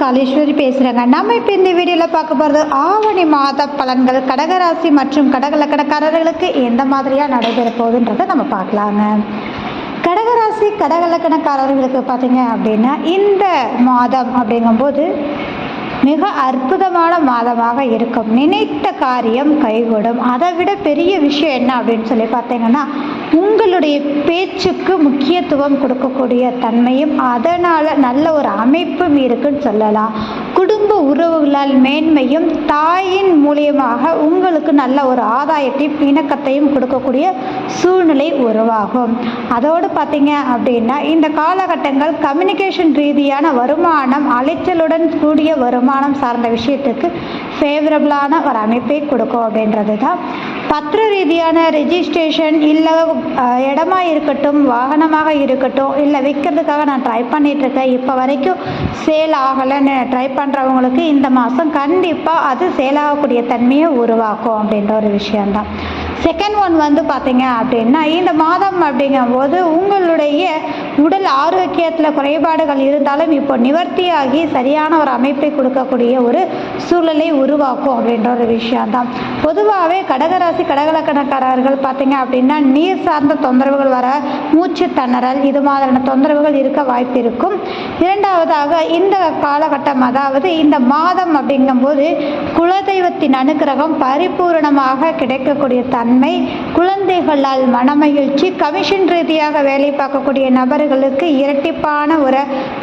காலேஸ்வரி பேசுகிறேங்க. நம்ம இப்போ இந்த வீடியோவில் பார்க்க போகிறது ஆவணி மாத பலன்கள் கடகராசி மற்றும் கடகலக்கணக்காரர்களுக்கு எந்த மாதிரியாக நடைபெற போகுதுன்றதை நம்ம பார்க்கலாங்க. கடகராசி கடகலக்கணக்காரர்களுக்கு பார்த்தீங்க அப்படின்னா இந்த மாதம் அப்படிங்கும்போது மிக அற்புதமான மாதமாக இருக்கும். நினைத்த காரியம் கைகூடும். அதை விட பெரிய விஷயம் என்ன அப்படின்னு சொல்லி பார்த்தீங்கன்னா, உங்களுடைய பேச்சுக்கு முக்கியத்துவம் கொடுக்கக்கூடிய தன்மையும் அதனால் நல்ல ஒரு அமைப்பும் இருக்குன்னு சொல்லலாம். குடும்ப உறவுகளால் மேன்மையும் தாயின் மூலியமாக உங்களுக்கு நல்ல ஒரு ஆதாயத்தையும் இணக்கத்தையும் கொடுக்கக்கூடிய சூழ்நிலை உருவாகும். அதோடு பார்த்தீங்க அப்படின்னா இந்த காலகட்டங்கள் கம்யூனிகேஷன் ரீதியான வருமானம், அலைச்சலுடன் கூடிய வருமானம் சார்ந்த விஷயத்துக்கு ஃபேவரபிளான ஒரு அமைப்பை கொடுக்கும் அப்படின்றது தான். பத்திர ரீதியான ரெஜிஸ்ட்ரேஷன் இல்லை இடமா இருக்கட்டும், வாகனமாக இருக்கட்டும், இல்லை விற்கிறதுக்காக நான் ட்ரை பண்ணிகிட்ருக்கேன், இப்போ வரைக்கும் சேல் ஆகலைன்னு ட்ரை பண்ணுறவங்களுக்கு இந்த மாதம் கண்டிப்பாக அது சேல் ஆகக்கூடிய தன்மையை உருவாக்கும் அப்படின்ற ஒரு விஷயந்தான். செகண்ட் ஒன் பார்த்தீங்க அப்படின்னா இந்த மாதம் அப்படிங்கும்போது உங்களுடைய உடல் ஆரோக்கியத்தில் குறைபாடுகள் இருந்தாலும் இப்போ நிவர்த்தியாகி சரியான ஒரு அமைப்பை கொடுக்கக்கூடிய ஒரு சூழலை உருவாக்கும் அப்படின்ற ஒரு விஷயம்தான். பொதுவாகவே கடகராசி கடகலக்கணக்காரர்கள் பார்த்தீங்க அப்படின்னா நீர் சார்ந்த தொந்தரவுகள் வர, மூச்சு திணறல், இது மாதிரியான தொந்தரவுகள் இருக்க வாய்ப்பு இருக்கும். இரண்டாவதாக இந்த காலகட்டம், அதாவது இந்த மாதம் அப்படிங்கும்போது குலதெய்வத்தின் அனுக்கிரகம் பரிபூரணமாக கிடைக்கக்கூடிய தன்மை, குழந்தைகளால் மனமகிழ்ச்சி, கமிஷன் ரீதியாக வேலை பார்க்கக்கூடிய நபர்களுக்கு இரட்டிப்பான ஒரு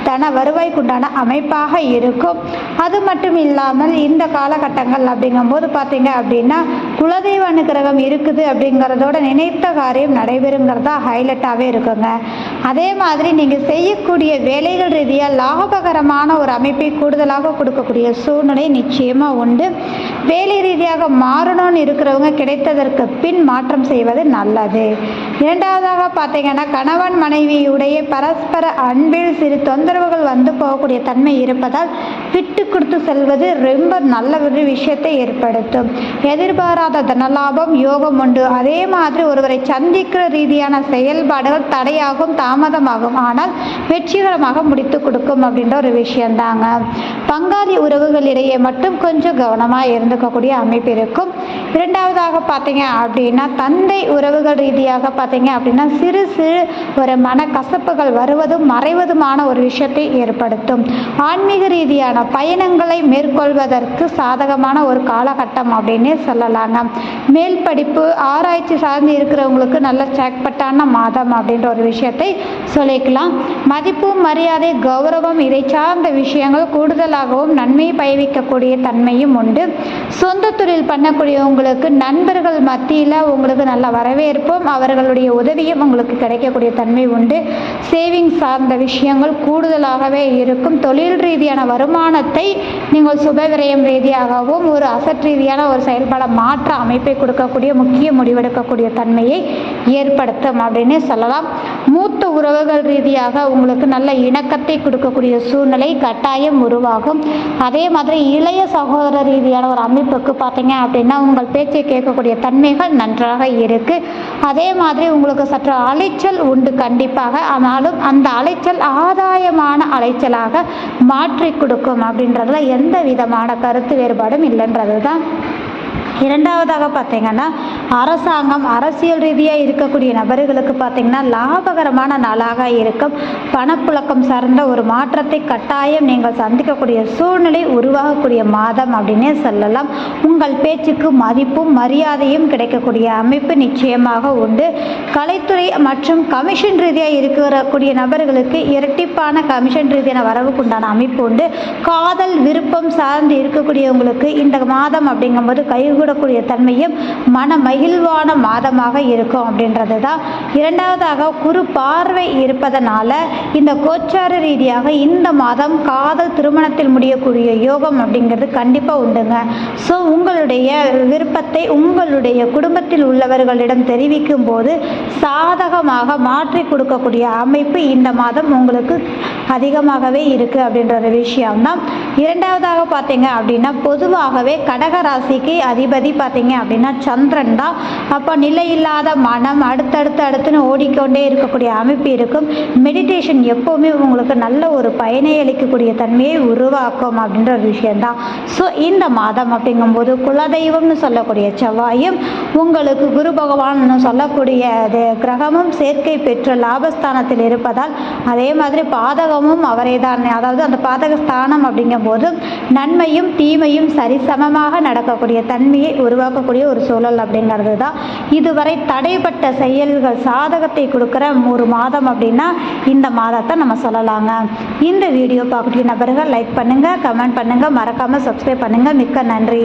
தன வருவாய்க்குண்டான அமைப்பாக இருக்கும். அது மட்டும் இல்லாமல் இந்த காலகட்டங்கள் அப்படிங்கும்போது பார்த்தீங்க அப்படின்னா குலதெய்வ அனுக்கிரகம் இருக்குது அப்படிங்கிறதோட நினைத்த காரியம் நடைபெறுங்கிறதா ஹைலைட்டாகவே இருக்குங்க. அதே மாதிரி நீங்கள் செய்யக்கூடிய வேலைகள் ரீதியாக லாபகரமான ஒரு அமைப்பை கூடுதலாக கொடுக்கக்கூடிய சூழ்நிலை நிச்சயமாக உண்டு. வேலை ரீதியாக மாறணும்னு இருக்கிறவங்க கிடைத்ததற்கு பின் மாற்றம் செய்வது நல்லது. இரண்டாவதாக பார்த்தீங்கன்னா கணவன் மனைவியுடைய பரஸ்பர அன்பில் சிறு தொந்தரவுகள் போகக்கூடிய தன்மை இருப்பதால் விட்டு கொடுத்து செல்வது ரொம்ப நல்ல ஒரு விஷயத்தை ஏற்படுத்தும். எதிர்பாராத தனலாபம் யோகம் உண்டு. அதே மாதிரி ஒருவரை சந்திக்கிற ரீதியான செயல்பாடுகள் தடையாகும், தாமதமாகும், ஆனால் வெற்றிகரமாக முடித்து கொடுக்கும் அப்படின்ற ஒரு விஷயந்தாங்க. பங்காளி உறவுகளிடையே மட்டும் கொஞ்சம் கவனமாக இருந்துக்கக்கூடிய அமைப்பு இருக்கும். இரண்டாவதாக பார்த்தீங்க அப்படின்னா தந்தை உறவுகள் ரீதியாக பார்த்தீங்க அப்படின்னா சிறு சிறு ஒரு மனக்கசப்புகள் வருவதும் மறைவதுமான ஒரு விஷயத்தை ஏற்படுத்தும். ஆன்மீக ரீதியான பயணங்களை மேற்கொள்வதற்கு சாதகமான ஒரு காலகட்டம் அப்படின்னே சொல்லலாங்க. மேல் படிப்பு ஆராய்ச்சி சார்ந்து இருக்கிறவங்களுக்கு நல்ல சேக்பட்டான மாதம் அப்படின்ற ஒரு விஷயத்தை சொல்லிக்கலாம். மதிப்பு, மரியாதை, கௌரவம் இதை சார்ந்த விஷயங்கள் கூடுதலாகவும் நன்மை பயவிக்கக்கூடிய தன்மையும் உண்டு. சொந்த தொழில் பண்ணக்கூடியவங்களுக்கு நண்பர்கள் மத்தியில் உங்களுக்கு நல்ல வரவேற்பும் அவர்களுடைய உதவியும் உங்களுக்கு கிடைக்கக்கூடிய தன்மை உண்டு. சேவிங்ஸ் சார்ந்த விஷயங்கள் கூடுதலாகவே இருக்கும். தொழில் ரீதியான வருமானத்தை நீங்கள் சுபவிரயம் ரீதியாகவும் ஒரு அசட் ரீதியான ஒரு செயல்பாட மாற்ற அமைப்பை கொடுக்கக்கூடிய முக்கிய முடிவெடுக்கக்கூடிய தன்மையை ஏற்படுத்தும் அப்படின்னு சொல்லலாம். மூத்த உறவுகள் ரீதியாக உங்களுக்கு நல்ல இணக்கத்தை கொடுக்கக்கூடிய சூழ்நிலை கட்டாயம் உருவாகும். அதே மாதிரி இளைய சகோதர ரீதியான ஒரு அமைப்புக்கு பார்த்தீங்க அப்படின்னா உங்கள் பேச்சை கேட்கக்கூடிய தன்மைகள் நன்றாக இருக்கு. அதே மாதிரி உங்களுக்கு சற்று அலைச்சல் உண்டு கண்டிப்பாக, ஆனாலும் அந்த அலைச்சல் ஆதாயமான அலைச்சலாக மாற்றி கொடுக்கும் அப்படின்றதுல எந்த விதமான கருத்து வேறுபாடும் இல்லைன்றது தான். இரண்டாவதாக பார்த்தீங்கன்னா அரசாங்கம், அரசியல் ரீதியாக இருக்கக்கூடிய நபர்களுக்கு பார்த்தீங்கன்னா லாபகரமான நாளாக இருக்கும். பணப்புழக்கம் சார்ந்த ஒரு மாற்றத்தை கட்டாயம் நீங்கள் சந்திக்கக்கூடிய சூழ்நிலை உருவாகக்கூடிய மாதம் அப்படின்னே சொல்லலாம். உங்கள் பேச்சுக்கு மதிப்பும் மரியாதையும் கிடைக்கக்கூடிய அமைப்பு நிச்சயமாக உண்டு. கலைத்துறை மற்றும் கமிஷன் ரீதியாக இருக்கக்கூடிய நபர்களுக்கு இரட்டிப்பான கமிஷன் ரீதியான வரவுக்குண்டான அமைப்பு உண்டு. காதல் விருப்பம் சார்ந்து இருக்கக்கூடியவங்களுக்கு இந்த மாதம் அப்படிங்கும்போது கைகூடக்கூடிய தன்மையும் மன மகிழ்வான மாதமாக இருக்கும் அப்படின்றது தான். இரண்டாவதாக குறு பார்வை இருப்பதனால இந்த கோச்சார ரீதியாக இந்த மாதம் காதல் திருமணத்தில் முடியக்கூடிய யோகம் அப்படிங்கிறது கண்டிப்பாக உண்டுங்க. ஸோ உங்களுடைய விருப்பத்தை உங்களுடைய குடும்பத்தில் உள்ளவர்களிடம் தெரிவிக்கும் போது சாதகமாக மாற்றி கொடுக்கக்கூடிய அமைப்பு இந்த மாதம் உங்களுக்கு அதிகமாகவே இருக்குது அப்படின்ற ஒரு விஷயம்தான். இரண்டாவதாக பார்த்தீங்க அப்படின்னா பொதுவாகவே கடகராசிக்கு அதிபதி பார்த்தீங்க அப்படின்னா சந்திரன் தான். அப்போ நிலையில்லாத மனம் அடுத்தடுத்துன்னு ஓடிக்கொண்டே இருக்கக்கூடிய அமைப்பு இருக்கும். மெடிடேஷன் எப்போவுமே உங்களுக்கு நல்ல ஒரு பயனை அளிக்கக்கூடிய தன்மையை உருவாக்கும் அப்படின்ற ஒரு விஷயம்தான். ஸோ இந்த மாதம் அப்படிங்கும்போது குலதெய்வம்னு சொல்லக்கூடிய செவ்வாயும் உங்களுக்கு குரு பகவான் சொல்லக்கூடிய கிரகமும் சேர்க்கை பெற்ற லாபஸ்தானத்தில் இருப்பதால் அதே மாதிரி பாதகமும் அவரே தான். அதாவது அந்த பாதக ஸ்தானம் அப்படிங்கும்போது நன்மையும் தீமையும் சரிசமமாக நடக்கக்கூடிய தன்மையை உருவாக்கக்கூடிய ஒரு சூழல் அப்படிங்கிறது தான். இதுவரை தடைப்பட்ட செயல்கள் சாதகத்தை கொடுக்குற ஒரு மாதம் அப்படின்னா இந்த மாதத்தை நம்ம சொல்லலாங்க. இந்த வீடியோ பார்க்கக்கூடிய நபர்கள் லைக் பண்ணுங்கள், கமெண்ட் பண்ணுங்கள், மறக்காமல் சப்ஸ்கிரைப் பண்ணுங்கள். மிக்க நன்றி.